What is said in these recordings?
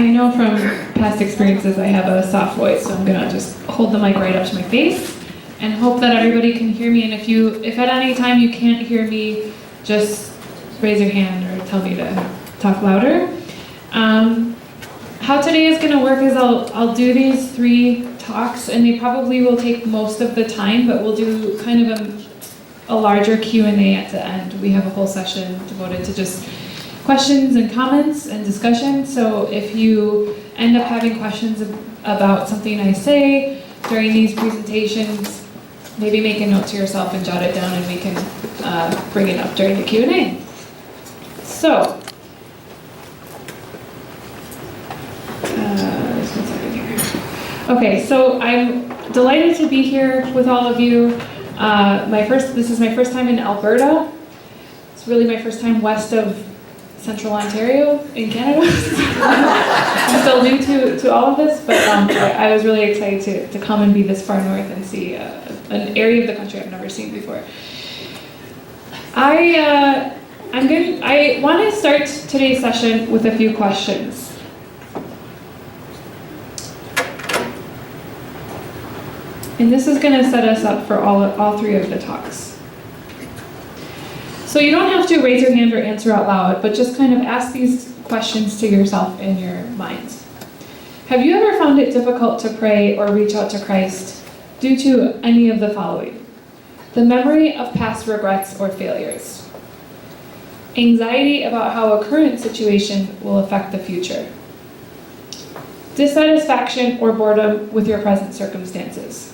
I know from past experiences I have a soft voice, so I'm going to just hold the mic right up to my face and hope that everybody can hear me. And if at any time you can't hear me, just raise your hand or tell me to talk louder. How today is going to work is I'll do these 3 talks, and they probably will take most of the time, but we'll do kind of a larger Q&A at the end. We have a whole session devoted to just questions and comments and discussion. So if you end up having questions about something I say during these presentations, maybe make a note to yourself and jot it down, and we can bring it up during the Q&A. So, just 1 second here. Okay, so I'm delighted to be here with all of you. This is my first time in Alberta. It's really my first time west of Central Ontario in Canada. I'm still new to all of this, but I was really excited to come and be this far north and see an area of the country I've never seen before. I want to start today's session with a few questions. And this is going to set us up for all 3 of the talks. So you don't have to raise your hand or answer out loud, but just kind of ask these questions to yourself in your minds. Have you ever found it difficult to pray or reach out to Christ due to any of the following? The memory of past regrets or failures. Anxiety about how a current situation will affect the future. Dissatisfaction or boredom with your present circumstances.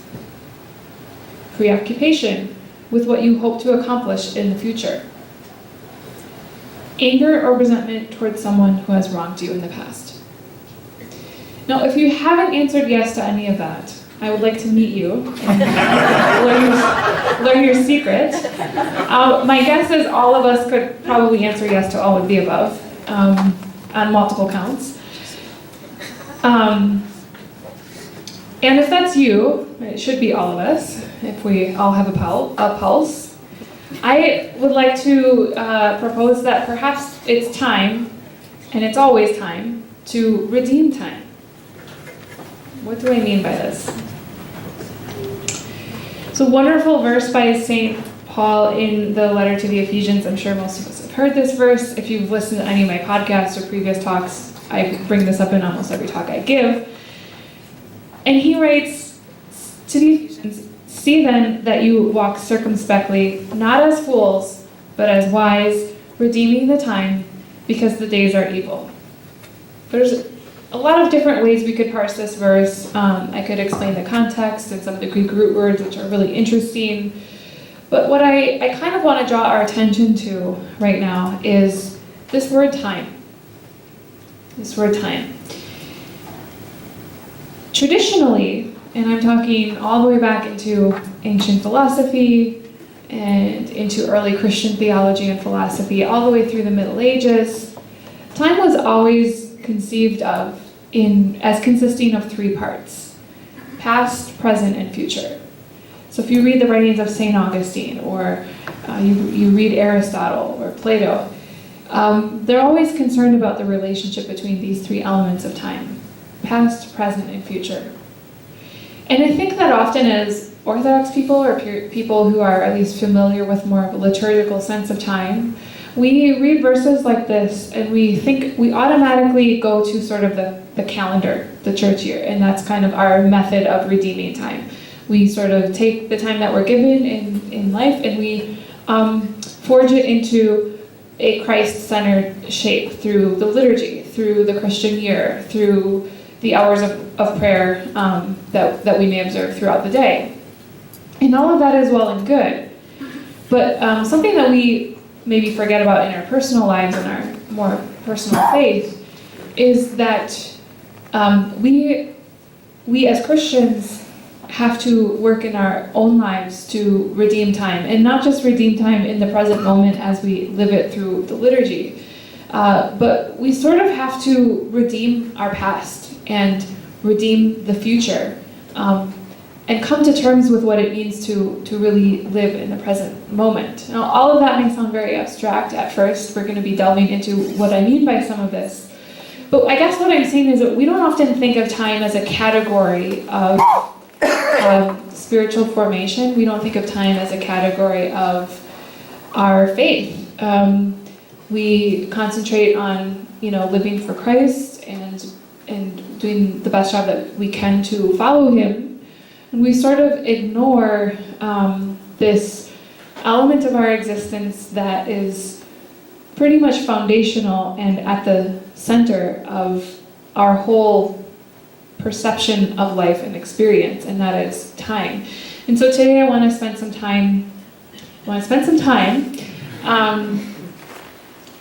Preoccupation with what you hope to accomplish in the future. Anger or resentment towards someone who has wronged you in the past. Now, if you haven't answered yes to any of that, I would like to meet you and learn your secret. My guess is all of us could probably answer yes to all of the above on multiple counts. And if that's you, it should be all of us, if we all have a pulse, I would like to propose that perhaps it's time, and it's always time, to redeem time. What do I mean by this? It's a wonderful verse by St. Paul in the letter to the Ephesians. I'm sure most of us have heard this verse. If you've listened to any of my podcasts or previous talks, I bring this up in almost every talk I give. And he writes to the Ephesians, "See then that you walk circumspectly, not as fools, but as wise, redeeming the time, because the days are evil." There's a lot of different ways we could parse this verse. I could explain the context and some of the Greek root words, which are really interesting. But what I kind of want to draw our attention to right now is this word time. This word time. Traditionally, and I'm talking all the way back into ancient philosophy and into early Christian theology and philosophy, all the way through the Middle Ages, time was always conceived of as consisting of 3 parts: past, present, and future. So if you read the writings of St. Augustine, or you read Aristotle or Plato, they're always concerned about the relationship between these 3 elements of time: past, present, and future. And I think that often as Orthodox people, or people who are at least familiar with more of a liturgical sense of time, we read verses like this and we automatically go to sort of the calendar, the church year, and that's kind of our method of redeeming time. We sort of take the time that we're given in life and we forge it into a Christ-centered shape through the liturgy, through the Christian year, through the hours of prayer that we may observe throughout the day. And all of that is well and good. But something that we maybe forget about in our personal lives and our more personal faith is that we as Christians have to work in our own lives to redeem time, and not just redeem time in the present moment as we live it through the liturgy, but we sort of have to redeem our past and redeem the future, and come to terms with what it means to really live in the present moment. Now, all of that may sound very abstract at first. We're going to be delving into what I mean by some of this. but I guess what I'm saying is that we don't often think of time as a category of spiritual formation. We don't think of time as a category of our faith. We concentrate on, living for Christ and doing the best job that we can to follow Him. And we sort of ignore this element of our existence that is pretty much foundational and at the center of our whole perception of life and experience, and that is time. And so today I want to spend some time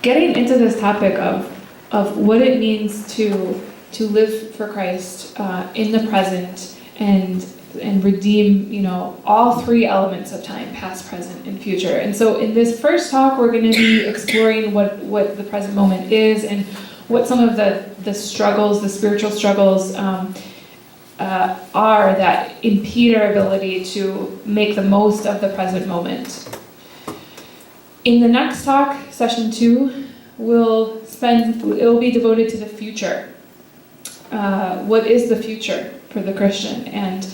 getting into this topic of what it means to live for Christ in the present and redeem, all three elements of time: past, present, and future. And so in this first talk, we're going to be exploring what the present moment is and what some of the struggles, the spiritual struggles, are that impede our ability to make the most of the present moment. In the next talk, session 2, it will be devoted to the future. What is the future for the Christian, and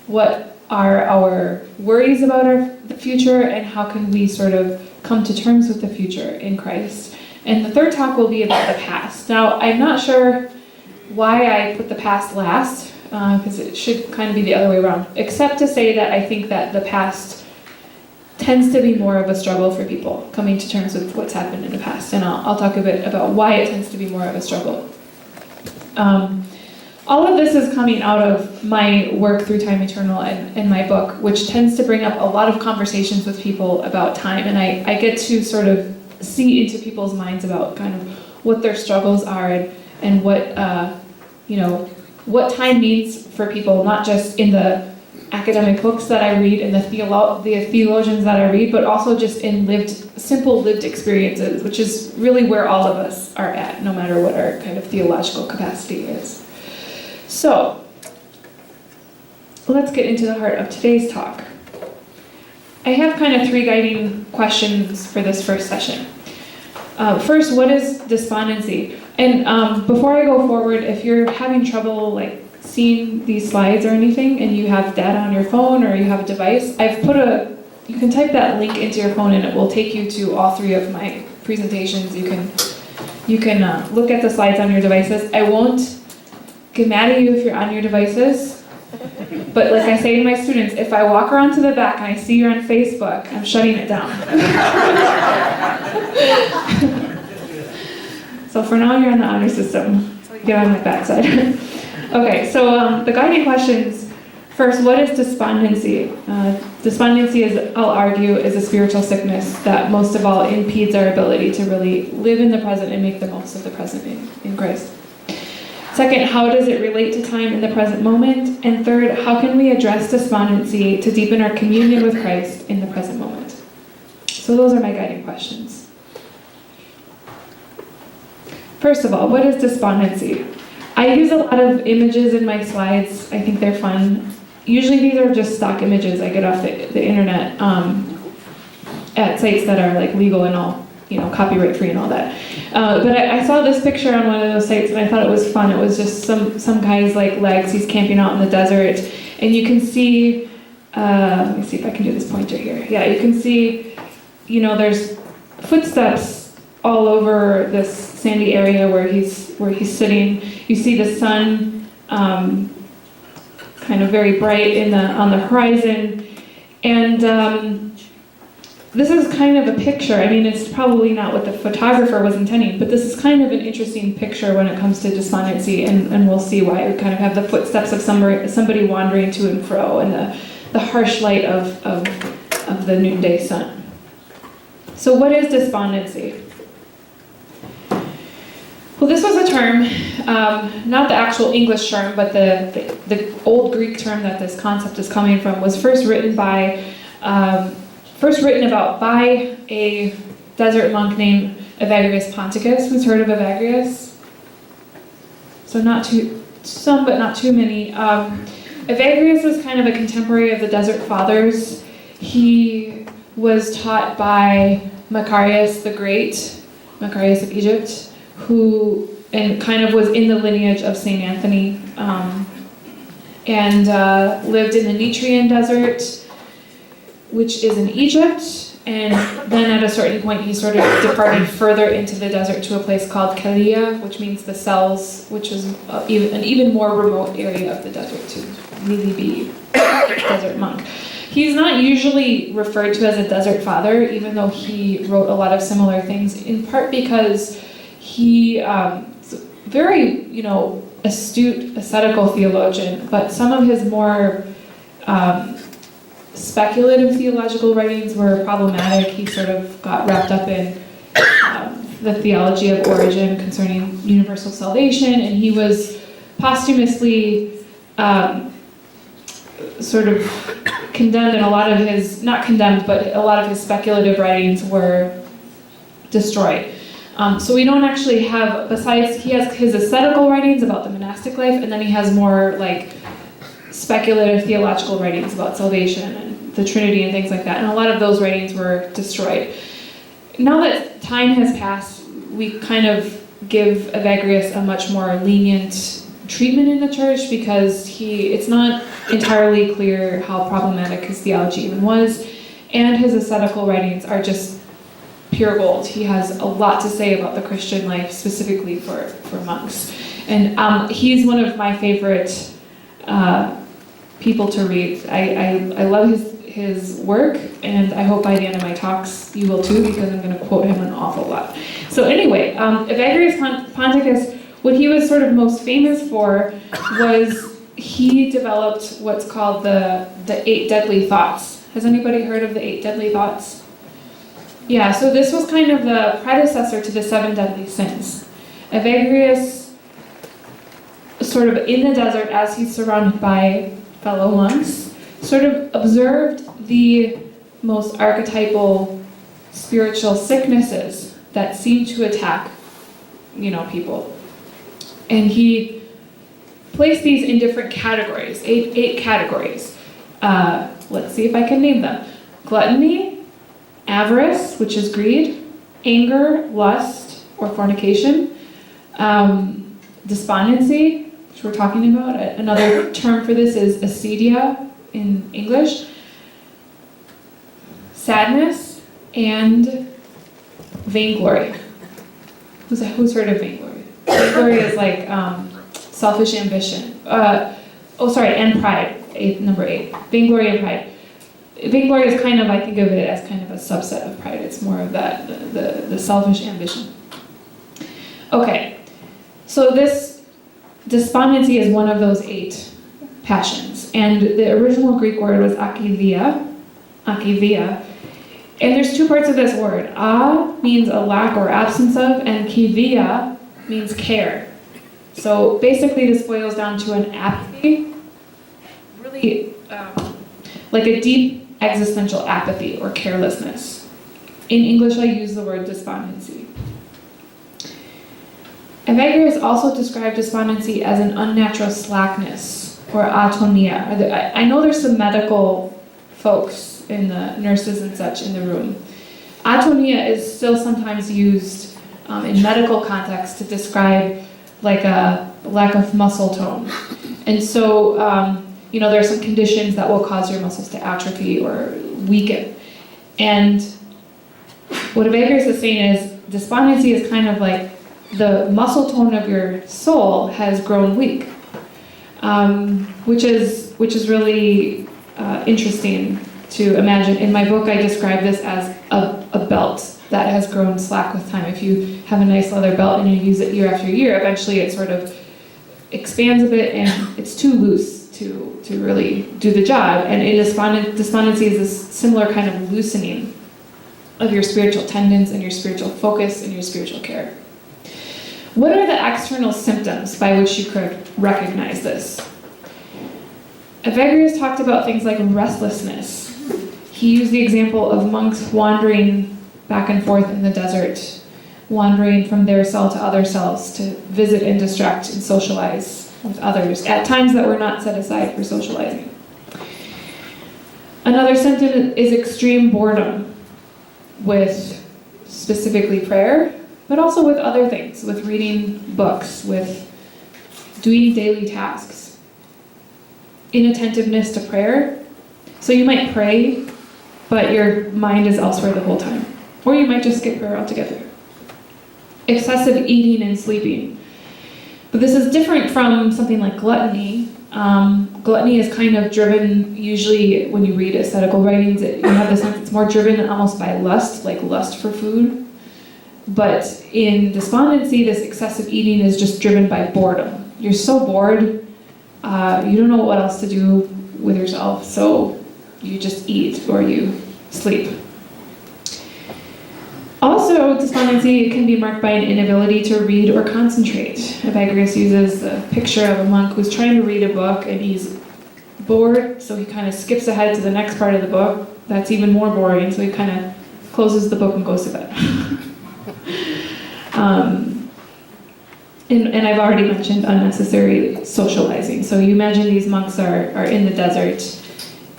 what are our worries about the future, and how can we sort of come to terms with the future in Christ? And the third talk will be about the past. Now, I'm not sure why I put the past last, because it should kind of be the other way around, except to say that I think that the past tends to be more of a struggle for people coming to terms with what's happened in the past, and I'll talk a bit about why it tends to be more of a struggle. All of this is coming out of my work through Time Eternal and my book, which tends to bring up a lot of conversations with people about time, and I get to sort of see into people's minds about kind of what their struggles are and what what time means for people, not just in the academic books that I read and the theologians that I read, but also just in simple lived experiences, which is really where all of us are at, no matter what our kind of theological capacity is. So, let's get into the heart of today's talk. I have kind of 3 guiding questions for this first session. First, what is despondency? And before I go forward, if you're having trouble seeing these slides or anything, and you have data on your phone or you have a device, you can type that link into your phone and it will take you to all 3 of my presentations. You can look at the slides on your devices. I won't get mad at you if you're on your devices, but like I say to my students, if I walk around to the back and I see you're on Facebook, I'm shutting it down. So for now, you're on the honor system. Get on my backside. Okay, so the guiding questions. First, what is despondency? Despondency, I'll argue, is a spiritual sickness that most of all impedes our ability to really live in the present and make the most of the present in Christ. Second, how does it relate to time in the present moment? And third, how can we address despondency to deepen our communion with Christ in the present moment? So those are my guiding questions. First of all, what is despondency? I use a lot of images in my slides. I think they're fun. Usually these are just stock images I get off the internet at sites that are legal and all, copyright free and all that. But I saw this picture on one of those sites and I thought it was fun. It was just some guy's legs. He's camping out in the desert, and you can see. Let me see if I can do this pointer here. Yeah, you can see. There's footsteps all over this sandy area where he's sitting. You see the sun, kind of very bright on the horizon, and. This is kind of a picture. I mean, it's probably not what the photographer was intending, but this is kind of an interesting picture when it comes to despondency, and we'll see why. We kind of have the footsteps of somebody wandering to and fro, and the harsh light of the noonday sun. So what is despondency? Well, this was a term, not the actual English term, but the old Greek term that this concept is coming from, was first written about by a desert monk named Evagrius Ponticus. Who's heard of Evagrius? So some, but not too many. Evagrius was kind of a contemporary of the Desert Fathers. He was taught by Macarius the Great, Macarius of Egypt, who and kind of was in the lineage of St. Anthony, and lived in the Nitrian desert, which is in Egypt. And then at a certain point, he sort of departed further into the desert to a place called Kalia, which means the cells, which is an even more remote area of the desert to really be a desert monk. He's not usually referred to as a desert father, even though he wrote a lot of similar things, in part because he very, astute ascetical theologian, but some of his more speculative theological writings were problematic. He sort of got wrapped up in the theology of Origen concerning universal salvation, and he was posthumously sort of condemned, and a lot of his, not condemned, but a lot of his speculative writings were destroyed. So we don't actually have, besides, he has his ascetical writings about the monastic life, and then he has more like speculative theological writings about salvation and the Trinity and things like that, and a lot of those writings were destroyed. Now that time has passed, we kind of give Evagrius a much more lenient treatment in the church because it's not entirely clear how problematic his theology even was, and his ascetical writings are just pure gold. He has a lot to say about the Christian life, specifically for monks. And he's one of my favorite people to read. I love his work, and I hope by the end of my talks you will too, because I'm going to quote him an awful lot. So anyway, Evagrius Ponticus, what he was sort of most famous for was he developed what's called the 8 deadly thoughts. Has anybody heard of the 8 deadly thoughts? Yeah, so this was kind of the predecessor to the 7 deadly sins. Evagrius, sort of in the desert as he's surrounded by fellow monks, sort of observed the most archetypal spiritual sicknesses that seem to attack, people. And he placed these in different categories, eight categories. Let's see if I can name them. Gluttony, avarice, which is greed, anger, lust, or fornication, despondency, which we're talking about. Another term for this is acedia in English, sadness, and vainglory. Who's heard of vainglory? Vainglory is like selfish ambition. And pride, number 8. Vainglory and pride. Vainglory is kind of, I think of it as kind of a subset of pride. It's more of that, the selfish ambition. Okay, so this despondency is one of those 8 passions. And the original Greek word was akitheia. And there's 2 parts of this word. Means a lack or absence of, and kitheia means care. So basically this boils down to an apathy, really like a deep existential apathy or carelessness. In English, I use the word despondency. Evagrius also described despondency as an unnatural slackness or atonia. I know there's some medical folks in the nurses and such in the room. Atonia is still sometimes used in medical context to describe like a lack of muscle tone. And so, there are some conditions that will cause your muscles to atrophy or weaken. And what Evagrius is saying is despondency is kind of like the muscle tone of your soul has grown weak, which is really interesting to imagine. In my book, I describe this as a belt that has grown slack with time. If you have a nice leather belt and you use it year after year, eventually it sort of expands a bit and it's too loose to really do the job. And in despondency is this similar kind of loosening of your spiritual tendons and your spiritual focus and your spiritual care. What are the external symptoms by which you could recognize this? Evagrius talked about things like restlessness. He used the example of monks wandering back and forth in the desert, wandering from their cell to other cells to visit and distract and socialize with others at times that were not set aside for socializing. Another symptom is extreme boredom with specifically prayer but also with other things, with reading books, with doing daily tasks. Inattentiveness to prayer. So you might pray, but your mind is elsewhere the whole time. Or you might just skip prayer altogether. Excessive eating and sleeping. But this is different from something like gluttony. Gluttony is kind of driven, usually when you read ascetical writings, you have the sense it's more driven almost by lust, like lust for food. But in despondency, this excessive eating is just driven by boredom. You're so bored, you don't know what else to do with yourself, so you just eat or you sleep. Also, despondency can be marked by an inability to read or concentrate. Evagrius uses the picture of a monk who's trying to read a book and he's bored, so he kind of skips ahead to the next part of the book. That's even more boring, so he kind of closes the book and goes to bed. And I've already mentioned unnecessary socializing. So you imagine these monks are in the desert,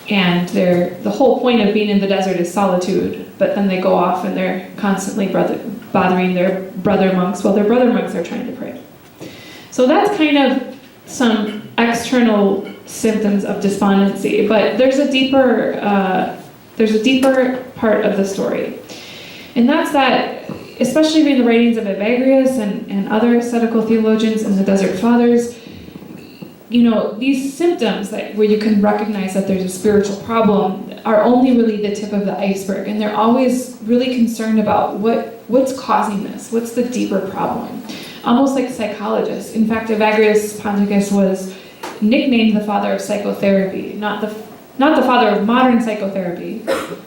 and the whole point of being in the desert is solitude, but then they go off and they're constantly bothering their brother monks while their brother monks are trying to pray. So that's kind of some external symptoms of despondency, but there's a deeper part of the story. And that's that, especially in the writings of Evagrius and other ascetical theologians and the Desert Fathers, these symptoms where you can recognize that there's a spiritual problem are only really the tip of the iceberg, and they're always really concerned about what's causing this, what's the deeper problem, almost like psychologists. In fact, Evagrius Ponticus was nicknamed the father of psychotherapy, not the father of modern psychotherapy.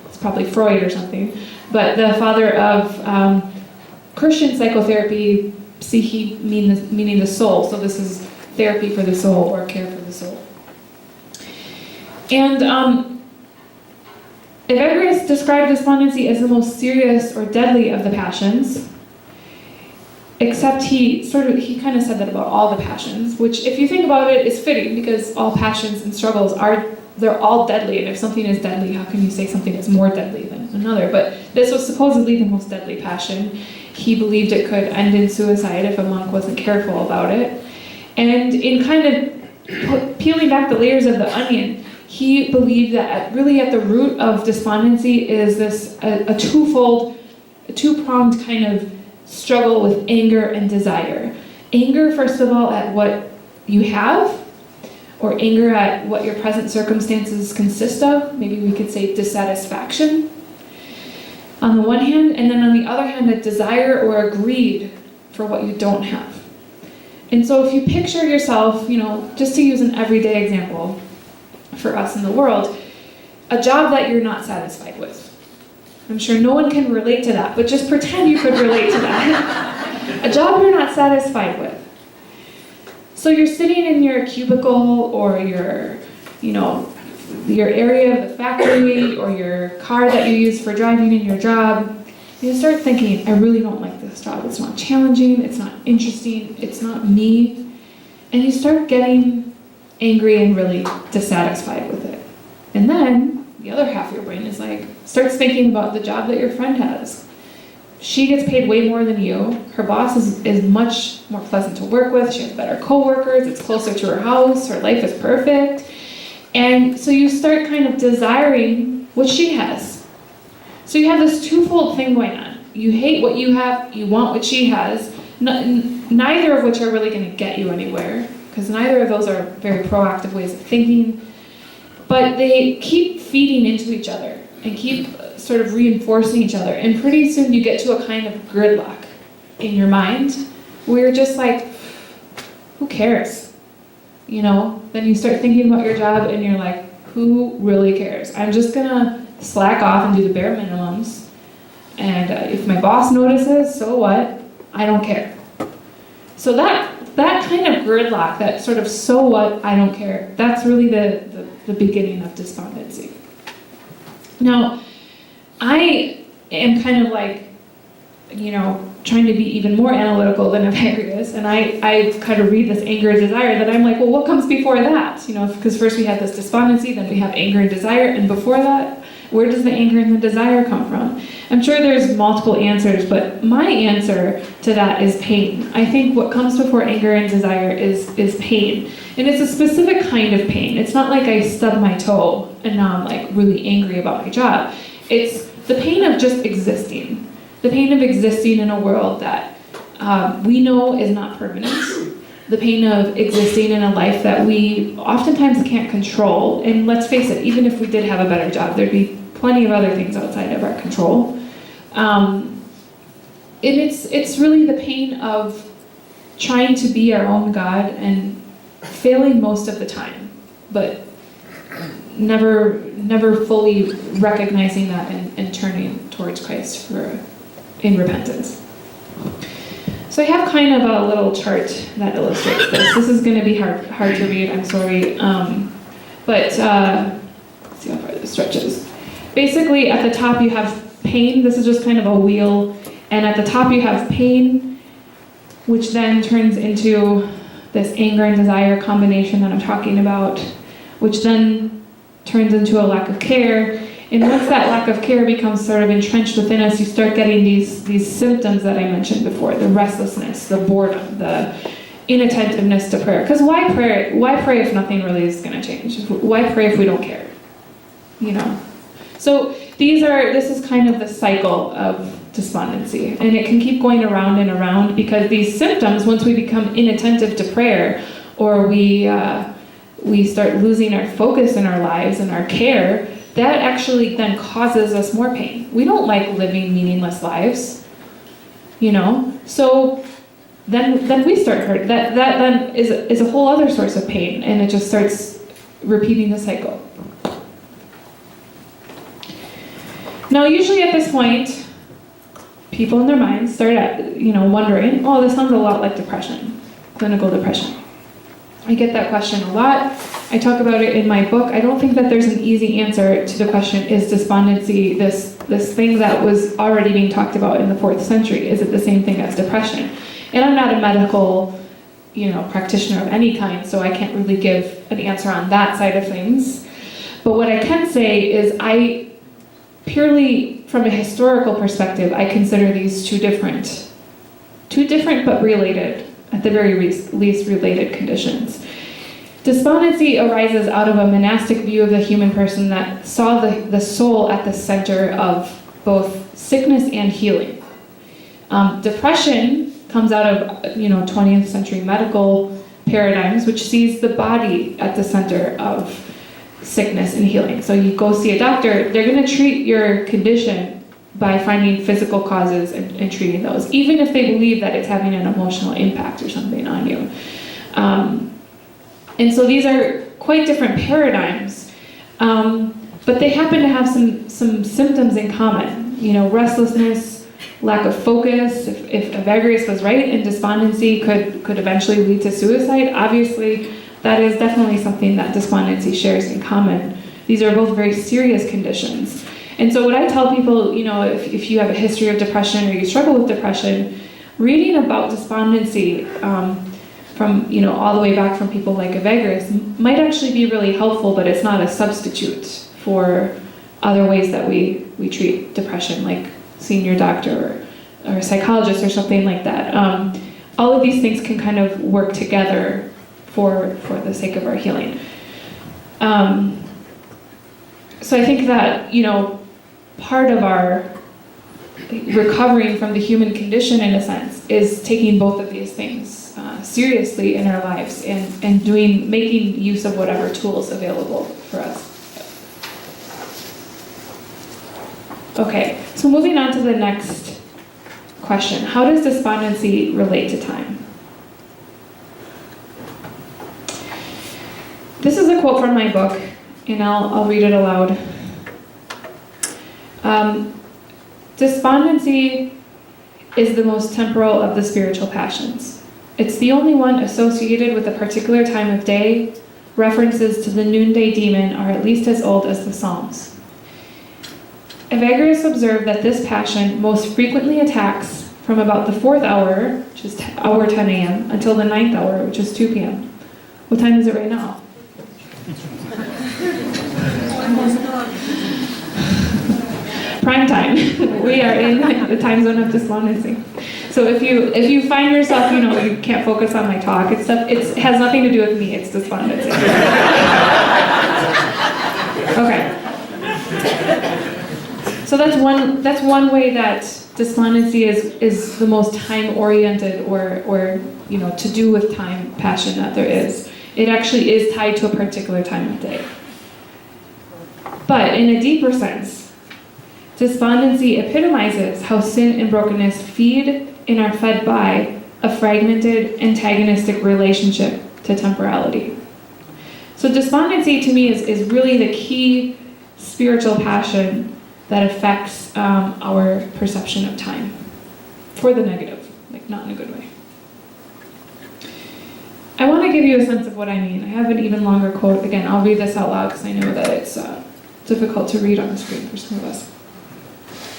It's probably Freud or something, but the father of Christian psychotherapy, meaning the soul. So this is therapy for the soul or care for the soul. And Evagrius described despondency as the most serious or deadly of the passions, except he kind of said that about all the passions, which if you think about it is fitting because all passions and struggles they're all deadly, and if something is deadly, how can you say something is more deadly than another? But this was supposedly the most deadly passion. He believed it could end in suicide if a monk wasn't careful about it. And in kind of peeling back the layers of the onion, he believed that really at the root of despondency is this a two-pronged kind of struggle with anger and desire. Anger, first of all, at what you have, or anger at what your present circumstances consist of. Maybe we could say dissatisfaction on the one hand, and then on the other hand, a desire or a greed for what you don't have. And so if you picture yourself, just to use an everyday example for us in the world, a job that you're not satisfied with. I'm sure no one can relate to that, but just pretend you could relate to that. A job you're not satisfied with. So you're sitting in your cubicle or your area of the factory or your car that you use for driving in your job. You start thinking, I really don't like this job. It's not challenging, it's not interesting, it's not me. And you start getting angry and really dissatisfied with it. And then the other half of your brain is starts thinking about the job that your friend has. She gets paid way more than you. Her boss is much more pleasant to work with. She has better coworkers. It's closer to her house. Her life is perfect. And so you start kind of desiring what she has. So you have this twofold thing going on. You hate what you have. You want what she has. Neither of which are really going to get you anywhere, because neither of those are very proactive ways of thinking. But they keep feeding into each other and keep sort of reinforcing each other, and pretty soon you get to a kind of gridlock in your mind where you're just who cares? Then you start thinking about your job and you're like, who really cares? I'm just gonna slack off and do the bare minimums, and if my boss notices, so what? I don't care. So that kind of gridlock, that sort of so what, I don't care, that's really the beginning of despondency. Now, I am kind of trying to be even more analytical than Evagrius, and I kind of read this anger and desire that I'm like, well, what comes before that? Because first we have this despondency, then we have anger and desire, and before that, where does the anger and the desire come from? I'm sure there's multiple answers, but my answer to that is pain. I think what comes before anger and desire is pain. And it's a specific kind of pain. It's not like I stubbed my toe and now I'm like really angry about my job. It's the pain of just existing. The pain of existing in a world that we know is not permanent. The pain of existing in a life that we oftentimes can't control. And let's face it, even if we did have a better job, there'd be plenty of other things outside of our control. And it's really the pain of trying to be our own God and failing most of the time, but never fully recognizing that and turning towards Christ in repentance. So I have kind of a little chart that illustrates this. This is going to be hard to read, I'm sorry. But let's see how far this stretches. Basically, at the top you have pain. This is just kind of a wheel. And at the top you have pain, which then turns into this anger and desire combination that I'm talking about, which then turns into a lack of care. And once that lack of care becomes sort of entrenched within us, you start getting these symptoms that I mentioned before, the restlessness, the boredom, the inattentiveness to prayer. Because why pray? Why pray if nothing really is going to change? Why pray if we don't care? So this is kind of the cycle of despondency. And it can keep going around and around because these symptoms, once we become inattentive to prayer, or we start losing our focus in our lives and our care, that actually then causes us more pain. We don't like living meaningless lives, So then we start hurt. That then is a whole other source of pain, and it just starts repeating the cycle. Now, usually at this point, people in their minds start wondering, oh, this sounds a lot like depression, clinical depression. I get that question a lot. I talk about it in my book. I don't think that there's an easy answer to the question, is despondency this thing that was already being talked about in the 4th century? Is it the same thing as depression? And I'm not a medical, practitioner of any kind, so I can't really give an answer on that side of things. But what I can say is purely from a historical perspective, I consider these two different but related, at the very least related conditions. Despondency arises out of a monastic view of the human person that saw the soul at the center of both sickness and healing. Depression comes out of 20th century medical paradigms, which sees the body at the center of sickness and healing. So you go see a doctor, they're going to treat your condition by finding physical causes and treating those, even if they believe that it's having an emotional impact or something on you. And so these are quite different paradigms, but they happen to have some symptoms in common. Restlessness, lack of focus. If Evagrius was right, and despondency could eventually lead to suicide, obviously that is definitely something that despondency shares in common. These are both very serious conditions. And so what I tell people, if you have a history of depression or you struggle with depression, reading about despondency from all the way back from people like Evagrius might actually be really helpful, but it's not a substitute for other ways that we treat depression, like seeing your doctor or a psychologist or something like that. All of these things can kind of work together for the sake of our healing. So I think that, part of our recovering from the human condition, in a sense, is taking both of these things seriously in our lives and making use of whatever tools available for us. Okay, so moving on to the next question. How does despondency relate to time? This is a quote from my book, and I'll read it aloud. Despondency is the most temporal of the spiritual passions. It's the only one associated with a particular time of day. References to the noonday demon are at least as old as the Psalms. Evagrius observed that this passion most frequently attacks from about the 4th hour, which is hour 10 a.m., until the 9th hour, which is 2 p.m. What time is it right now? Prime time. We are in the time zone of despondency. So if you find yourself, you can't focus on my talk, it has nothing to do with me, it's despondency. Okay. So that's one way that despondency is the most time-oriented or to do with time passion that there is. It actually is tied to a particular time of day. But in a deeper sense, despondency epitomizes how sin and brokenness feed and are fed by a fragmented, antagonistic relationship to temporality. So despondency to me is really the key spiritual passion that affects our perception of time for the negative, not in a good way. I want to give you a sense of what I mean. I have an even longer quote. Again, I'll read this out loud because I know that it's difficult to read on the screen for some of us.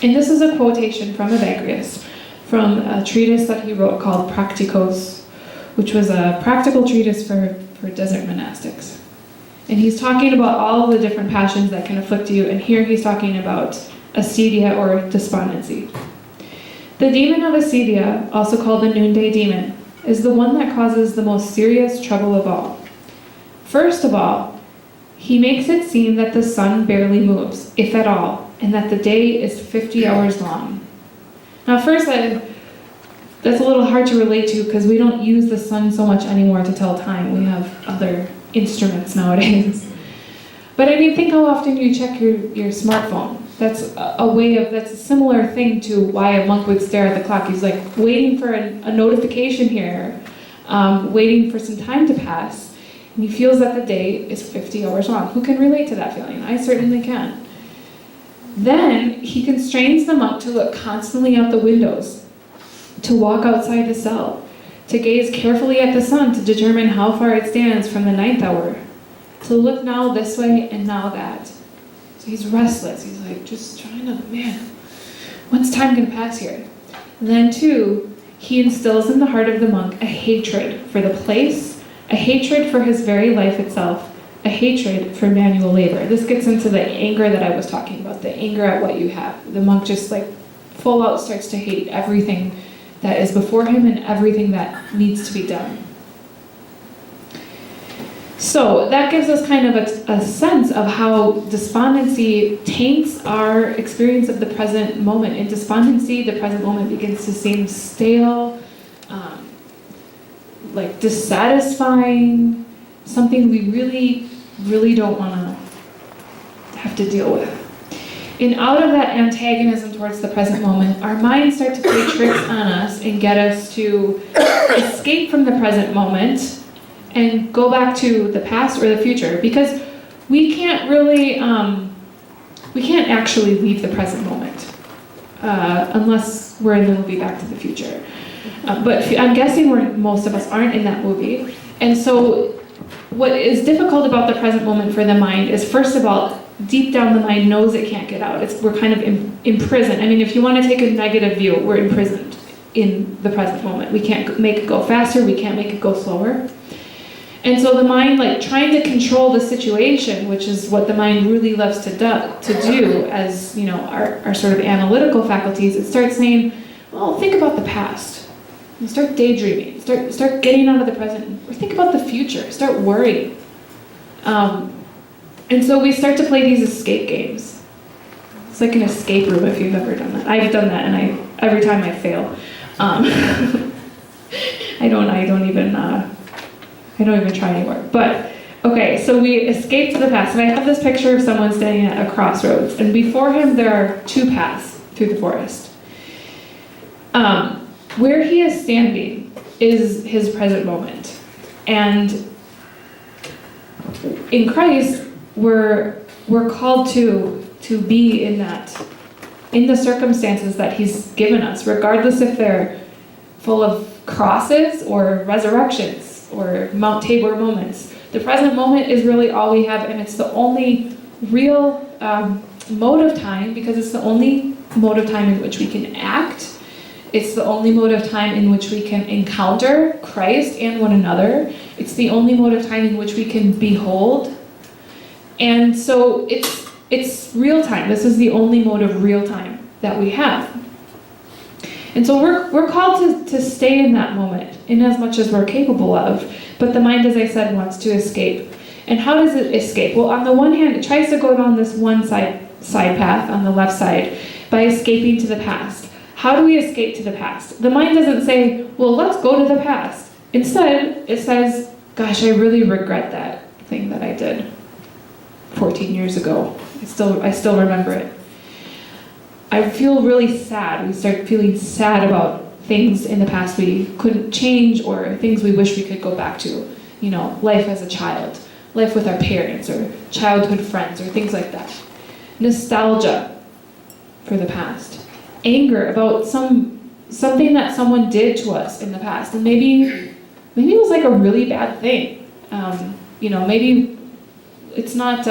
And this is a quotation from Evagrius, from a treatise that he wrote called Practicos, which was a practical treatise for desert monastics. And he's talking about all the different passions that can afflict you, and here he's talking about acedia or despondency. The demon of acedia, also called the noonday demon, is the one that causes the most serious trouble of all. First of all, he makes it seem that the sun barely moves, if at all, and that the day is 50 hours long. Now first, that's a little hard to relate to because we don't use the sun so much anymore to tell time. We have other instruments nowadays. But think how often you check your smartphone. That's that's a similar thing to why a monk would stare at the clock. He's waiting for a notification here, waiting for some time to pass, and he feels that the day is 50 hours long. Who can relate to that feeling? I certainly can. Then he constrains the monk to look constantly out the windows, to walk outside the cell, to gaze carefully at the sun to determine how far it stands from the 9th hour, to look now this way and now that. So he's restless. He's just trying to, when's time going to pass here? And then two, he instills in the heart of the monk a hatred for the place, a hatred for his very life itself, a hatred for manual labor. This gets into the anger that I was talking about, the anger at what you have. The monk just full out starts to hate everything that is before him and everything that needs to be done. So that gives us kind of a sense of how despondency taints our experience of the present moment. In despondency, the present moment begins to seem stale, dissatisfying, something we really, really don't want to have to deal with. And out of that antagonism towards the present moment, our minds start to play tricks on us and get us to escape from the present moment and go back to the past or the future, because we can't really, we can't actually leave the present moment unless we're in the movie Back to the Future. But I'm guessing most of us aren't in that movie. And so what is difficult about the present moment for the mind is, first of all, deep down the mind knows it can't get out. We're kind of imprisoned. If you want to take a negative view, we're imprisoned in the present moment. We can't make it go faster, we can't make it go slower. And so the mind, trying to control the situation, which is what the mind really loves to do as, our sort of analytical faculties, it starts saying, well, think about the past. And start daydreaming. Start getting out of the present. Or think about the future. Start worrying. And so we start to play these escape games. It's like an escape room if you've ever done that. I've done that, and every time I fail. I don't even try anymore. But okay, so we escape to the past, and I have this picture of someone standing at a crossroads, and before him there are two paths through the forest. Where he is standing is his present moment, and in Christ we're called to be in the circumstances that he's given us, regardless if they're full of crosses or resurrections or Mount Tabor moments. The present moment is really all we have, and it's the only real mode of time because it's the only mode of time in which we can act. It's the only mode of time in which we can encounter Christ and one another. It's the only mode of time in which we can behold. And so it's real time. This is the only mode of real time that we have. And so we're called to stay in that moment in as much as we're capable of. But the mind, as I said, wants to escape. And how does it escape? Well, on the one hand, it tries to go down this one side path on the left side by escaping to the past. How do we escape to the past? The mind doesn't say, well, let's go to the past. Instead, it says, gosh, I really regret that thing that I did 14 years ago. I still remember it. I feel really sad. We start feeling sad about things in the past we couldn't change or things we wish we could go back to. You know, life as a child, life with our parents or childhood friends or things like that. Nostalgia for the past. Anger about something that someone did to us in the past. And maybe it was like a really bad thing. Maybe it's not,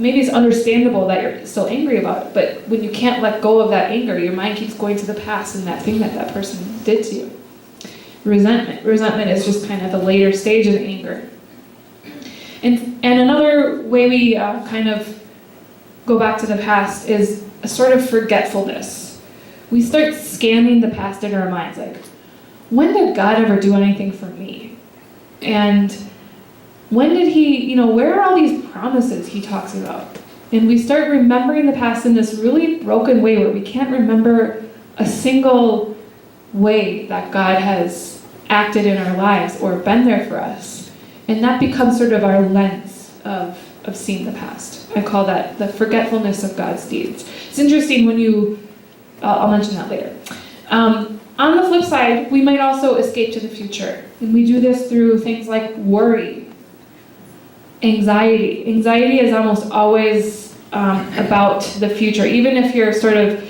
maybe it's understandable that you're still angry about it, but when you can't let go of that anger, your mind keeps going to the past and that thing that person did to you. Resentment. Resentment is just kind of the later stage of anger. And another way we kind of go back to the past is a sort of forgetfulness. We start scanning the past in our minds, like, when did God ever do anything for me? And when did he, where are all these promises he talks about? And we start remembering the past in this really broken way where we can't remember a single way that God has acted in our lives or been there for us. And that becomes sort of our lens of seeing the past. I call that the forgetfulness of God's deeds. It's interesting when I'll mention that later. On the flip side, we might also escape to the future. And we do this through things like worry, anxiety. Anxiety is almost always about the future. Even if you're sort of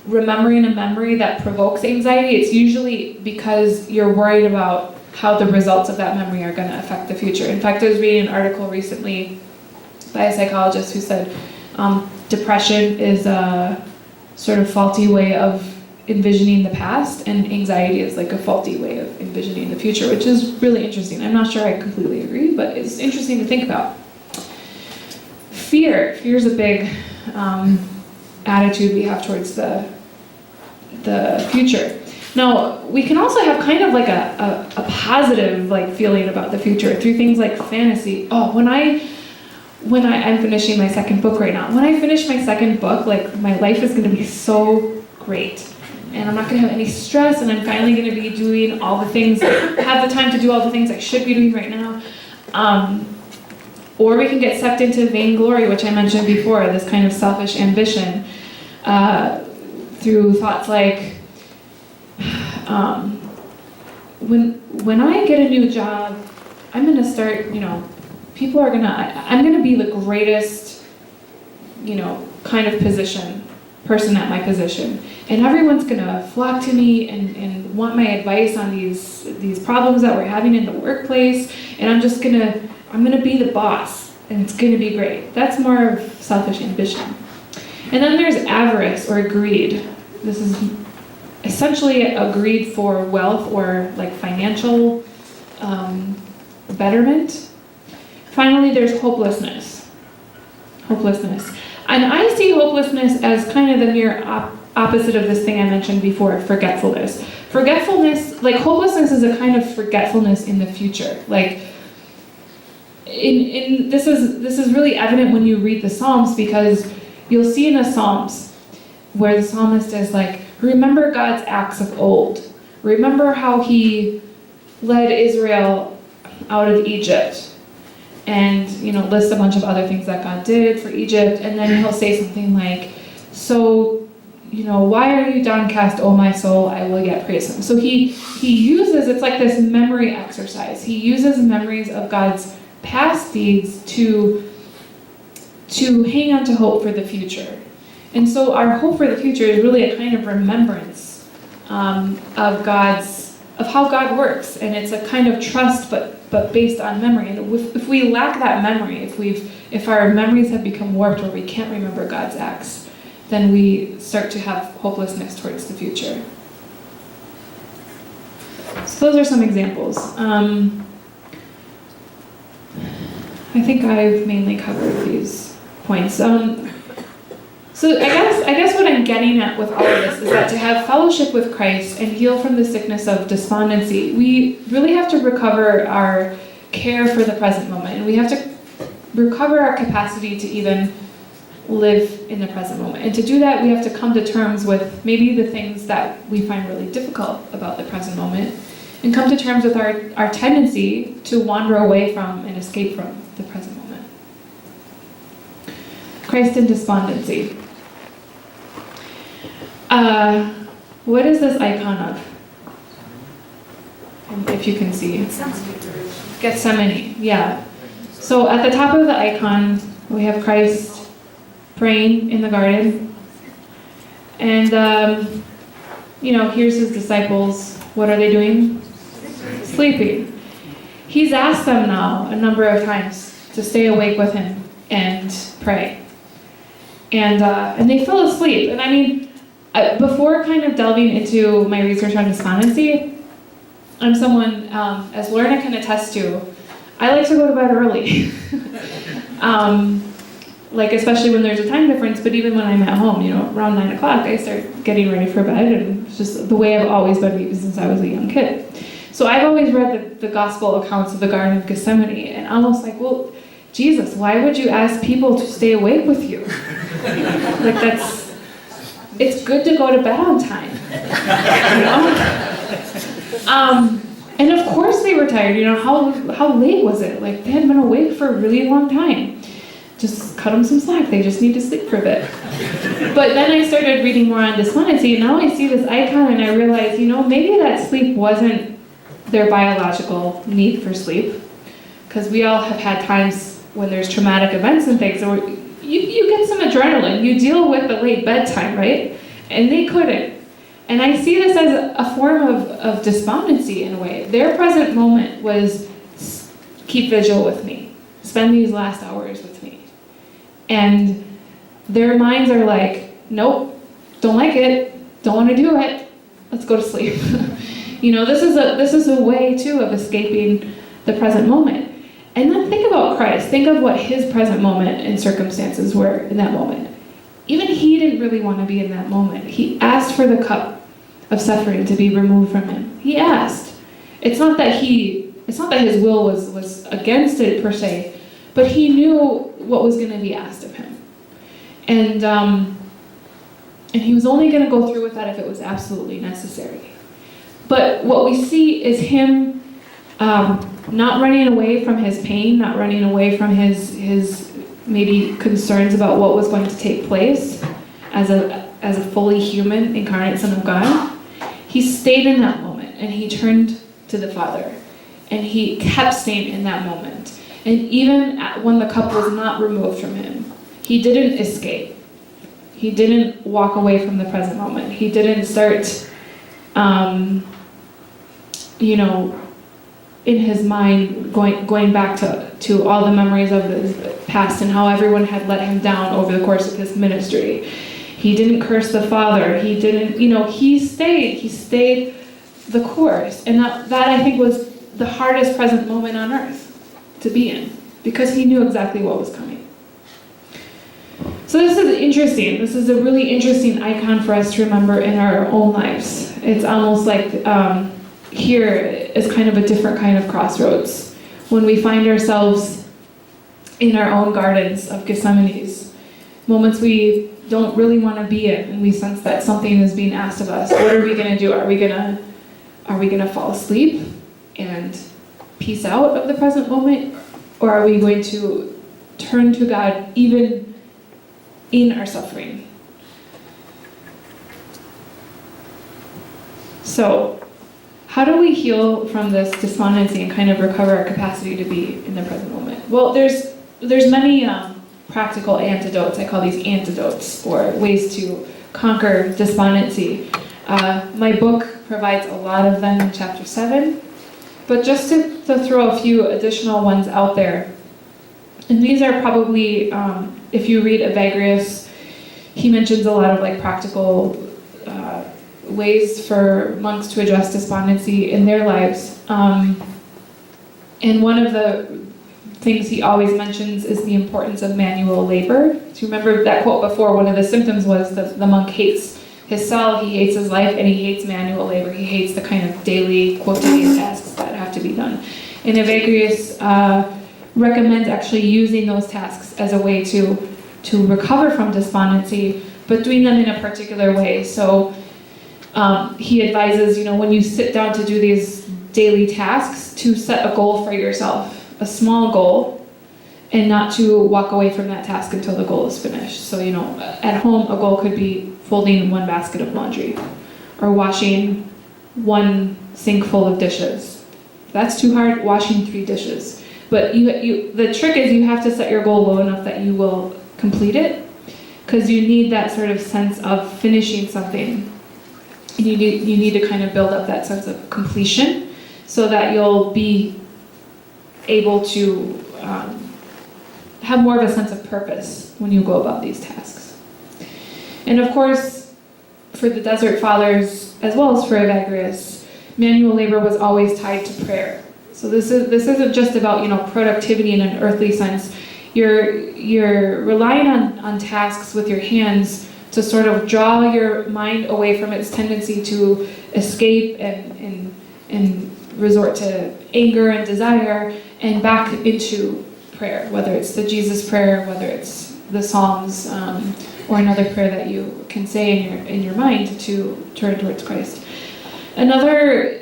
remembering a memory that provokes anxiety, it's usually because you're worried about how the results of that memory are going to affect the future. In fact, I was reading an article recently by a psychologist who said depression is a sort of faulty way of envisioning the past, and anxiety is like a faulty way of envisioning the future, which is really interesting. I'm not sure I completely agree, but it's interesting to think about. Fear. Fear is a big attitude we have towards the future. Now, we can also have kind of like a positive feeling about the future through things like fantasy. Oh, when I'm finishing my second book right now. When I finish my second book, my life is going to be so great. And I'm not going to have any stress, and I'm finally going to be doing all the things, have the time to do all the things I should be doing right now. Or we can get sucked into vainglory, which I mentioned before, this kind of selfish ambition, through thoughts like, when I get a new job, I'm going to start, I'm going to be the greatest, kind of person at my position. And everyone's going to flock to me and want my advice on these problems that we're having in the workplace. And I'm going to be the boss, and it's going to be great. That's more of selfish ambition. And then there's avarice or greed. This is essentially a greed for wealth or financial betterment. Finally, there's hopelessness. Hopelessness. And I see hopelessness as kind of the mere opposite of this thing I mentioned before, forgetfulness. Hopelessness is a kind of forgetfulness in the future. This is really evident when you read the Psalms, because you'll see in the Psalms where the psalmist is remember God's acts of old. Remember how he led Israel out of Egypt. And, list a bunch of other things that God did for Egypt. And then he'll say something like, so, why are you downcast, O my soul? I will yet praise him. So he uses, it's like this memory exercise. He uses memories of God's past deeds to hang on to hope for the future. And so our hope for the future is really a kind of remembrance of God's how God works, and it's a kind of trust, but based on memory. And if we lack that memory, if our memories have become warped or we can't remember God's acts, then we start to have hopelessness towards the future. So those are some examples. I think I've mainly covered these points. So I guess what I'm getting at with all of this is that to have fellowship with Christ and heal from the sickness of despondency, we really have to recover our care for the present moment, and we have to recover our capacity to even live in the present moment. And to do that, we have to come to terms with maybe the things that we find really difficult about the present moment, and come to terms with our tendency to wander away from and escape from the present moment. Christ and despondency. What is this icon of? And if you can see. Gethsemane, yeah. So at the top of the icon, we have Christ praying in the garden. And, here's his disciples. What are they doing? Sleeping. He's asked them now a number of times to stay awake with him and pray. And they fell asleep. And I mean, before kind of delving into my research on despondency, I'm someone, as Lorna can attest to, I like to go to bed early. Especially when there's a time difference, but even when I'm at home, around 9 o'clock, I start getting ready for bed, and it's just the way I've always been since I was a young kid. So I've always read the gospel accounts of the Garden of Gethsemane, and I'm almost like, well, Jesus, why would you ask people to stay awake with you? It's good to go to bed on time, And of course they were tired, how late was it? They had been awake for a really long time. Just cut them some slack, they just need to sleep for a bit. But then I started reading more on despondency, and now I see this icon and I realize, maybe that sleep wasn't their biological need for sleep, because we all have had times when there's traumatic events and things, or you get some adrenaline, you deal with the late bedtime, right? And they couldn't. And I see this as a form of despondency in a way. Their present moment was keep vigil with me, spend these last hours with me. And their minds are like, nope, don't like it, don't want to do it, let's go to sleep. This is a way too of escaping the present moment. And then think about Christ. Think of what his present moment and circumstances were in that moment. Even he didn't really want to be in that moment. He asked for the cup of suffering to be removed from him. He asked. It's not that his will was against it per se, but he knew what was going to be asked of him. And he was only going to go through with that if it was absolutely necessary. But what we see is him not running away from his pain, not running away from his maybe concerns about what was going to take place as a fully human incarnate Son of God. He stayed in that moment, and he turned to the Father, and he kept staying in that moment. And even when the cup was not removed from him, he didn't escape. He didn't walk away from the present moment. He didn't start, in his mind going back to all the memories of the past and how everyone had let him down over the course of his ministry. He didn't curse the Father. He didn't, he stayed the course. And that I think was the hardest present moment on earth to be in, because he knew exactly what was coming. So this is interesting. This is a really interesting icon for us to remember in our own lives. It's almost like here is kind of a different kind of crossroads when we find ourselves in our own gardens of Gethsemane's, moments we don't really want to be in, and we sense that something is being asked of us. What are we going to do? Are we going to fall asleep and peace out of the present moment, or are we going to turn to God even in our suffering? So, how do we heal from this despondency and kind of recover our capacity to be in the present moment? Well, there's many practical antidotes. I call these antidotes, or ways to conquer despondency. My book provides a lot of them in chapter 7. But just to throw a few additional ones out there, and these are probably, if you read Evagrius, he mentions a lot of like practical ways for monks to address despondency in their lives. And one of the things he always mentions is the importance of manual labor. Do you remember that quote before? One of the symptoms was the monk hates his cell, he hates his life, and he hates manual labor. He hates the kind of daily quotidian tasks that have to be done. And Evagrius recommends actually using those tasks as a way to recover from despondency, but doing them in a particular way. So he advises, when you sit down to do these daily tasks, to set a goal for yourself, a small goal, and not to walk away from that task until the goal is finished. So, at home, a goal could be folding one basket of laundry or washing one sink full of dishes. If that's too hard, washing 3 dishes. But the trick is you have to set your goal low enough that you will complete it, because you need that sort of sense of finishing something. You need to kind of build up that sense of completion so that you'll be able to have more of a sense of purpose when you go about these tasks. And of course, for the Desert Fathers, as well as for Evagrius, manual labor was always tied to prayer. So this isn't just about productivity in an earthly sense. You're relying on tasks with your hands to sort of draw your mind away from its tendency to escape and resort to anger and desire, and back into prayer, whether it's the Jesus prayer, whether it's the Psalms, or another prayer that you can say in your mind to turn towards Christ. Another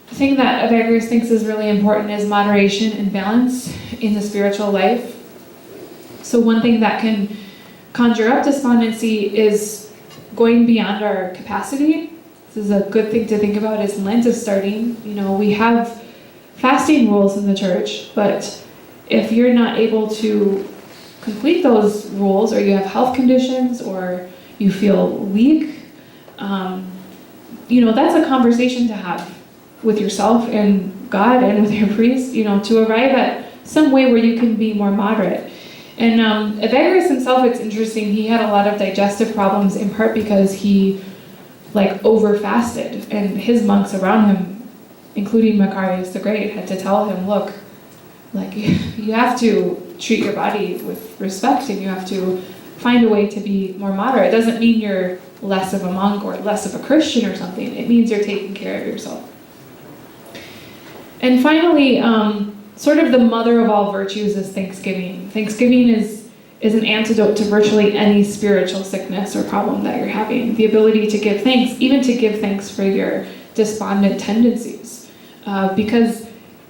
thing that Evagrius thinks is really important is moderation and balance in the spiritual life. So one thing that can conjure up despondency is going beyond our capacity. This is a good thing to think about as Lent is starting. We have fasting rules in the church, but if you're not able to complete those rules, or you have health conditions, or you feel weak, that's a conversation to have with yourself and God and with your priest, to arrive at some way where you can be more moderate. And Evagrius himself, it's interesting, he had a lot of digestive problems, in part because he over-fasted, and his monks around him, including Macarius the Great, had to tell him, look, you have to treat your body with respect, and you have to find a way to be more moderate. It doesn't mean you're less of a monk or less of a Christian or something. It means you're taking care of yourself. And finally, sort of the mother of all virtues is Thanksgiving. Thanksgiving is an antidote to virtually any spiritual sickness or problem that you're having. The ability to give thanks, even to give thanks for your despondent tendencies. Because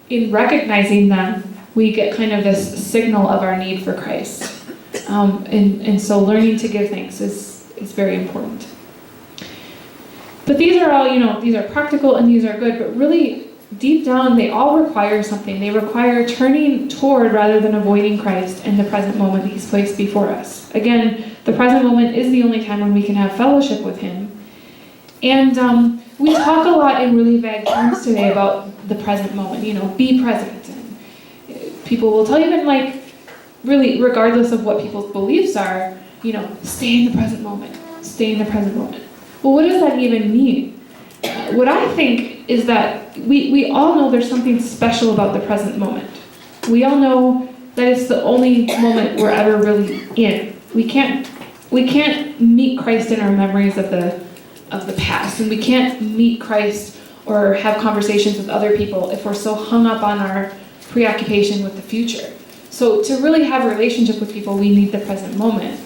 in recognizing them, we get kind of this signal of our need for Christ. And so learning to give thanks is very important. But these are all, these are practical and these are good, but really deep down, they all require something. They require turning toward rather than avoiding Christ in the present moment He's placed before us. Again, the present moment is the only time when we can have fellowship with Him. And we talk a lot in really vague terms today about the present moment, be present. And people will tell you that, really, regardless of what people's beliefs are, stay in the present moment. Stay in the present moment. Well, what does that even mean? What I think is that we all know there's something special about the present moment. We all know that it's the only moment we're ever really in. We can't meet Christ in our memories of the past, and we can't meet Christ or have conversations with other people if we're so hung up on our preoccupation with the future. So to really have a relationship with people, we need the present moment.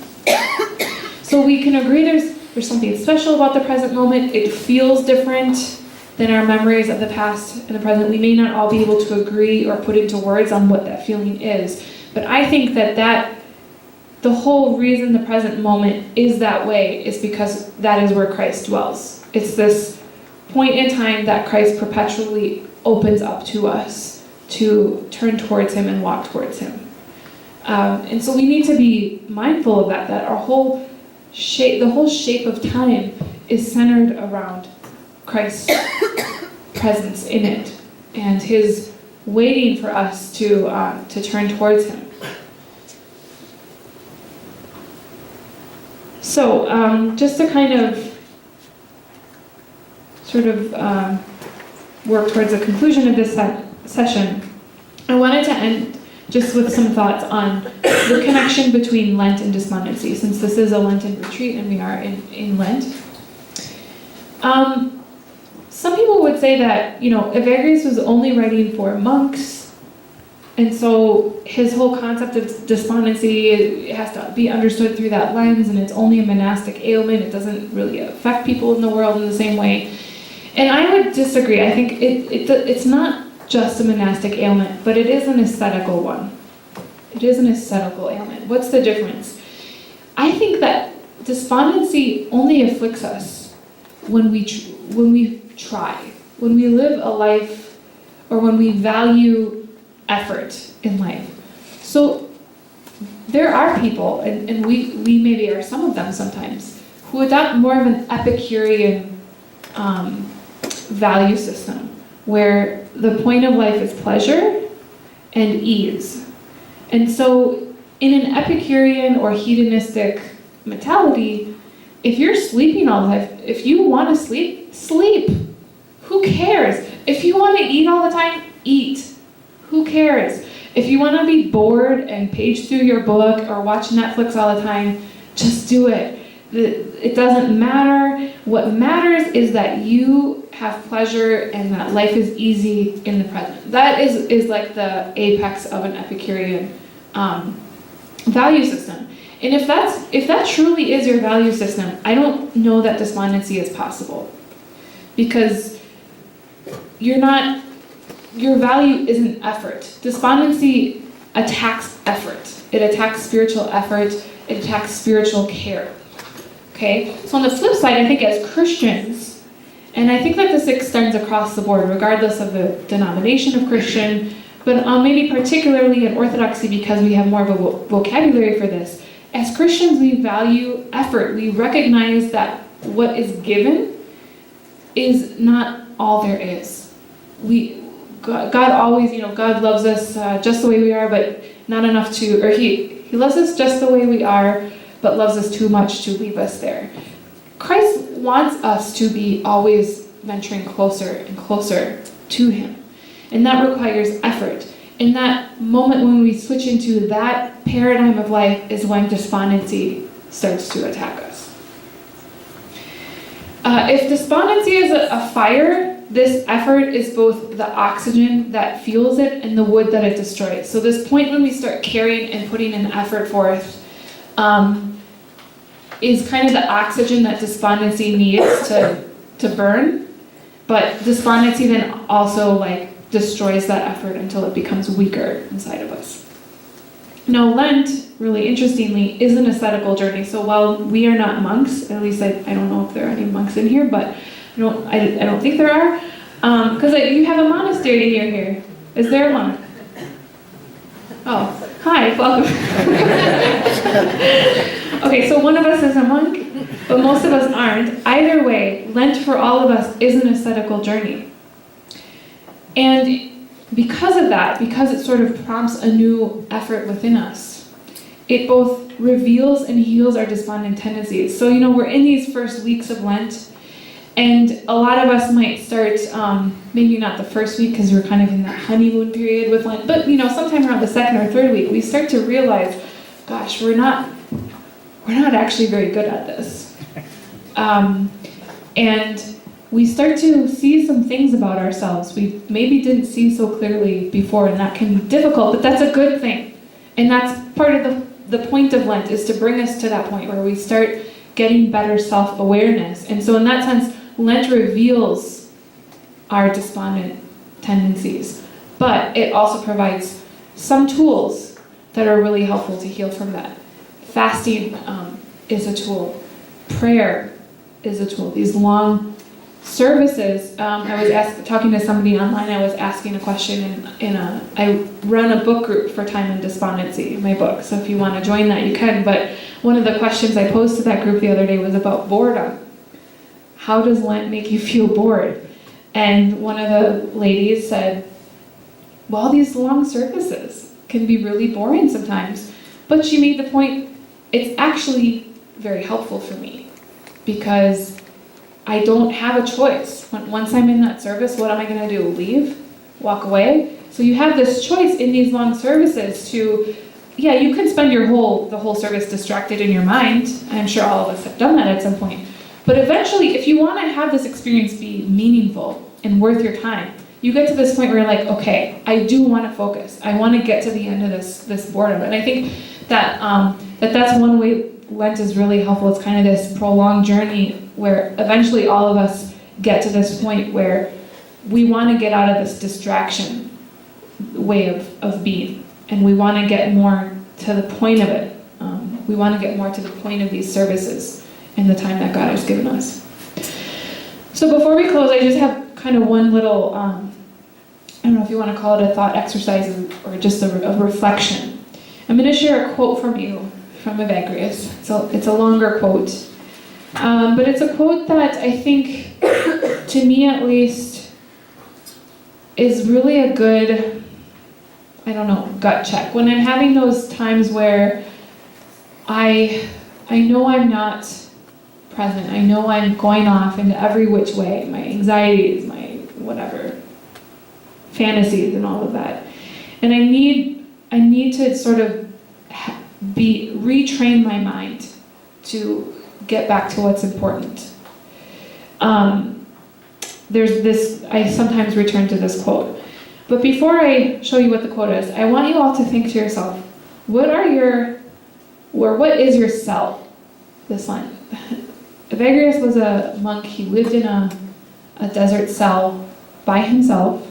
So we can agree there's something special about the present moment. It feels different than our memories of the past and the present. We may not all be able to agree or put into words on what that feeling is. But I think that the whole reason the present moment is that way is because that is where Christ dwells. It's this point in time that Christ perpetually opens up to us to turn towards Him and walk towards Him. And so we need to be mindful of that our whole shape, the whole shape of time is centered around Christ's presence in it and his waiting for us to turn towards him. So just to kind of sort of work towards a conclusion of this session, I wanted to end just with some thoughts on the connection between Lent and despondency, since this is a Lenten retreat and we are in Lent. Some people would say that, Evagrius was only writing for monks, and so his whole concept of despondency has to be understood through that lens, and it's only a monastic ailment. It doesn't really affect people in the world in the same way. And I would disagree. I think it's not just a monastic ailment, but it is an ascetical one. It is an ascetical ailment. What's the difference? I think that despondency only afflicts us when we try, when we live a life, or when we value effort in life. So there are people, and we maybe are some of them sometimes, who adopt more of an Epicurean value system, where the point of life is pleasure and ease. And so in an Epicurean or hedonistic mentality, if you're sleeping all the time, if you want to sleep, sleep. Who cares? If you want to eat all the time, eat. Who cares? If you want to be bored and page through your book or watch Netflix all the time, just do it. It doesn't matter. What matters is that you have pleasure and that life is easy in the present. That is like the apex of an Epicurean value system. And if that truly is your value system, I don't know that despondency is possible, because your value isn't effort. Despondency attacks effort. It attacks spiritual effort. It attacks spiritual care. Okay? So on the flip side, I think as Christians, and I think that this extends across the board, regardless of the denomination of Christian, but maybe particularly in Orthodoxy, because we have more of a vocabulary for this. As Christians, we value effort. We recognize that what is given is not all there is. God always, God loves us just the way we are, but not enough or He loves us just the way we are, but loves us too much to leave us there. Christ wants us to be always venturing closer and closer to Him. And that requires effort. In that moment when we switch into that paradigm of life is when despondency starts to attack us. If despondency is a fire, this effort is both the oxygen that fuels it and the wood that it destroys. So this point when we start caring and putting an effort forth is kind of the oxygen that despondency needs to burn. But despondency then also destroys that effort until it becomes weaker inside of us. Now, Lent, really interestingly, is an ascetical journey. So while we are not monks, at least I don't know if there are any monks in here, but I don't think there are, because you have a monastery near here. Is there a monk? Oh, hi, welcome. Okay, so one of us is a monk, but most of us aren't. Either way, Lent for all of us is an ascetical journey. And because of that, because it sort of prompts a new effort within us, it both reveals and heals our despondent tendencies. So, we're in these first weeks of Lent, and a lot of us might start, maybe not the first week because we're kind of in that honeymoon period with Lent, but, sometime around the second or third week, we start to realize, gosh, we're not actually very good at this. And we start to see some things about ourselves we maybe didn't see so clearly before, and that can be difficult, but that's a good thing. And that's part of the point of Lent, is to bring us to that point where we start getting better self-awareness. And so in that sense, Lent reveals our despondent tendencies, but it also provides some tools that are really helpful to heal from that. Fasting is a tool. Prayer is a tool. These long services, I was talking to somebody online, I was asking a question I run a book group for Time and Despondency, my book, so if you want to join that, you can, but one of the questions I posed to that group the other day was about boredom. how does Lent make you feel bored? And one of the ladies said, well, these long services can be really boring sometimes. But she made the point, it's actually very helpful for me because I don't have a choice. Once I'm in that service, what am I going to do? Leave? Walk away? So you have this choice in these long services to, yeah, you can spend the whole service distracted in your mind. I'm sure all of us have done that at some point. But eventually, if you want to have this experience be meaningful and worth your time, you get to this point where you're like, okay, I do want to focus. I want to get to the end of this boredom. And I think that that's one way Lent is really helpful. It's kind of this prolonged journey where eventually all of us get to this point where we want to get out of this distraction way of being. And we want to get more to the point of it. We want to get more to the point of these services and the time that God has given us. So before we close, I just have kind of one little, I don't know if you want to call it a thought exercise or just a reflection. I'm going to share a quote from Evagrius. So it's a longer quote. But it's a quote that I think, to me at least, is really a good, gut check. When I'm having those times where I know I'm not present, I know I'm going off into every which way, my anxieties, my whatever, fantasies and all of that. And I need to sort of retrain my mind to get back to what's important. I sometimes return to this quote. But before I show you what the quote is, I want you all to think to yourself, what is your cell this Lent? Evagrius was a monk. He lived in a desert cell by himself.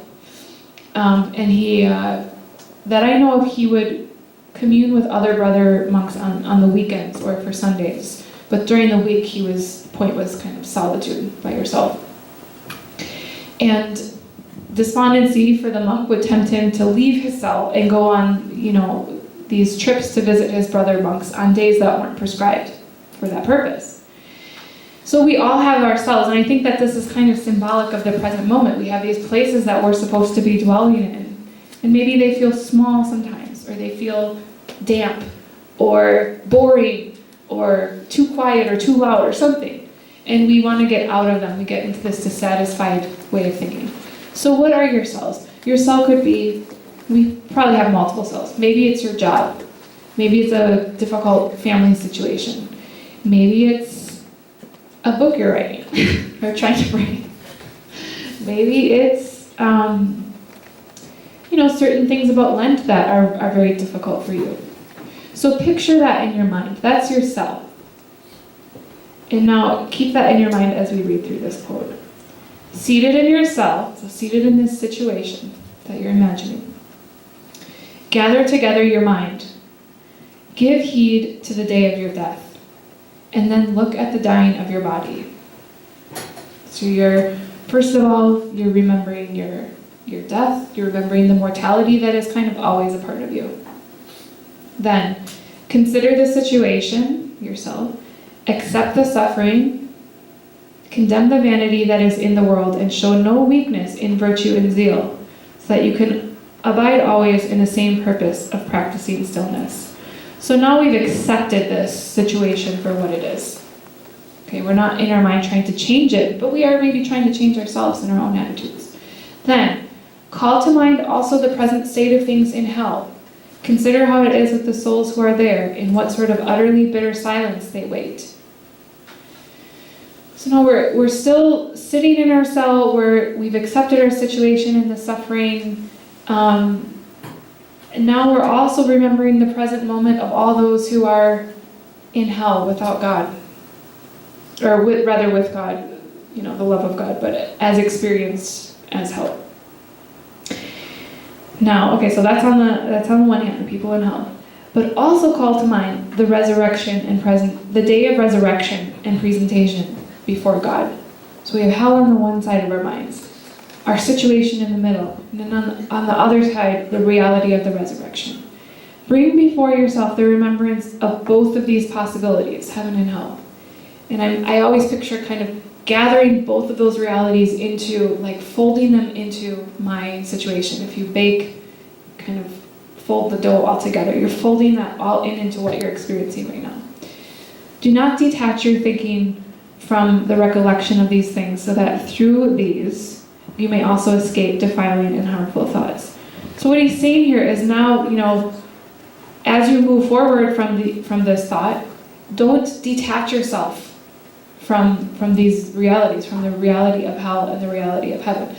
And he, that I know of, he would commune with other brother monks on the weekends or for Sundays. But during the week, the point was kind of solitude by yourself. And despondency for the monk would tempt him to leave his cell and go on, these trips to visit his brother monks on days that weren't prescribed for that purpose. So we all have our cells, and I think that this is kind of symbolic of the present moment. We have these places that we're supposed to be dwelling in, and maybe they feel small sometimes, or they feel damp, or boring, or too quiet, or too loud, or something. And we want to get out of them. We get into this dissatisfied way of thinking. So what are your cells? Your cell could be, we probably have multiple cells. Maybe it's your job. Maybe it's a difficult family situation. Maybe it's a book you're writing or trying to write. Maybe it's, certain things about Lent that are very difficult for you. So picture that in your mind. That's your cell. And now keep that in your mind as we read through this quote. Seated in your cell, so seated in this situation that you're imagining, gather together your mind. Give heed to the day of your death, and then look at the dying of your body. So first of all, you're remembering your death. You're remembering the mortality that is kind of always a part of you. Then, consider the situation, yourself, accept the suffering, condemn the vanity that is in the world, and show no weakness in virtue and zeal, so that you can abide always in the same purpose of practicing stillness. So now we've accepted this situation for what it is. Okay, we're not in our mind trying to change it, but we are maybe trying to change ourselves and our own attitudes. Then, call to mind also the present state of things in hell. Consider how it is with the souls who are there, in what sort of utterly bitter silence they wait. So now we're still sitting in our cell where we've accepted our situation and the suffering. And now we're also remembering the present moment of all those who are in hell without God. Or with God, the love of God, but as experienced as hell. Now, okay, so that's on the one hand, the people in hell. But also call to mind the resurrection and the day of resurrection and presentation before God. So we have hell on the one side of our minds, our situation in the middle, and then on the other side, the reality of the resurrection. Bring before yourself the remembrance of both of these possibilities, heaven and hell. And I always picture kind of gathering both of those realities into, like folding them into my situation. If you bake, kind of fold the dough all together. You're folding that all into what you're experiencing right now. Do not detach your thinking from the recollection of these things, so that through these you may also escape defiling and harmful thoughts. So what he's saying here is now, as you move forward from this thought, don't detach yourself from these realities, from the reality of hell and the reality of heaven.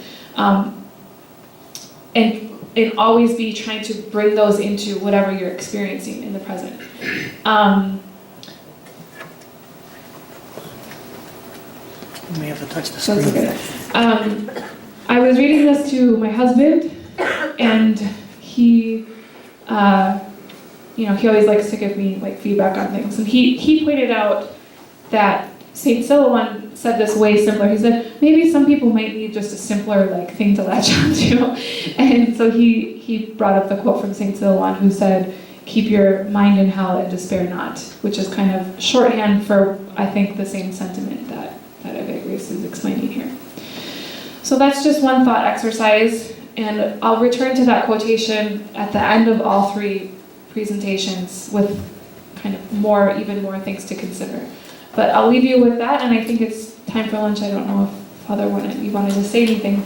And always be trying to bring those into whatever you're experiencing in the present. You may have to touch the So screen. it's okay. I was reading this to my husband, and he, he always likes to give me like feedback on things. And he pointed out that St. Silouan said this way simpler. He said, maybe some people might need just a simpler thing to latch onto. And so he brought up the quote from St. Silouan, who said, keep your mind in hell and despair not, which is kind of shorthand for, I think, the same sentiment that Evagrius is explaining here. So that's just one thought exercise, and I'll return to that quotation at the end of all three presentations with kind of even more things to consider. But I'll leave you with that, and I think it's time for lunch. I don't know if Father you wanted to say anything.